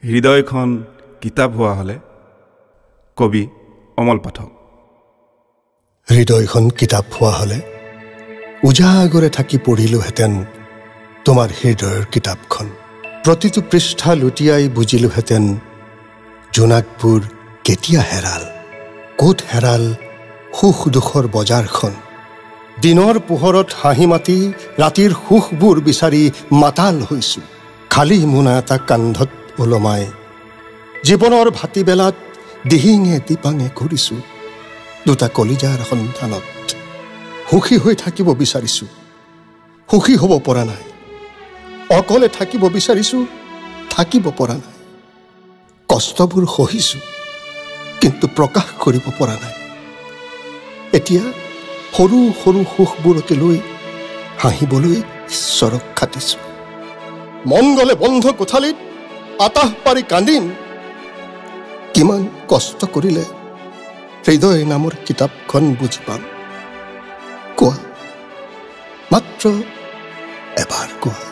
হৃদয়খন কিতাপ হোৱা হলে কবি অমল পাঠক। হৃদয়খন কিতাপ হোৱা হলে উজাগৰে থাকি পঢ়িলোহেঁতেন তোমাৰ হৃদয়ৰ কিতাপখন। প্ৰতিটো পৃষ্ঠা লুটিয়াই বুজিলোহেঁতেন জোনাকবোৰ কেতিয়া হেৰাল, ক'ত হেৰাল সুখ দুখৰ বজাৰখন। দিনৰ পোহৰত হাঁহি মাতি ৰাতিৰ সুখবোৰ বিচাৰি মাতাল হৈছোঁ। খালী মোনা এটা কান্ধত ওলমাই জীৱনৰ ভাটিবেলাত দিহিঙে দিপাঙে ঘূৰিছোঁ। দুটা কলিজাৰ সন্ধানত সুখী হৈ থাকিব বিচাৰিছোঁ, সুখী হ'ব পৰা নাই। অকলে থাকিব বিচাৰিছোঁ, থাকিব পৰা নাই। কষ্টবোৰ সহিছোঁ কিন্তু প্ৰকাশ কৰিব পৰা নাই। এতিয়া সৰু সৰু সুখবোৰকে লৈ হাঁহিবলৈ ঈশ্বৰক খাটিছোঁ। মন গ'লে বন্ধ কোঠালিত আতাহ পাৰি কান্দিম। কিমান কষ্ট কৰিলে হৃদয় নামৰ কিতাপখন বুজি পাম? কোৱা, মাত্ৰ এবাৰ কোৱা।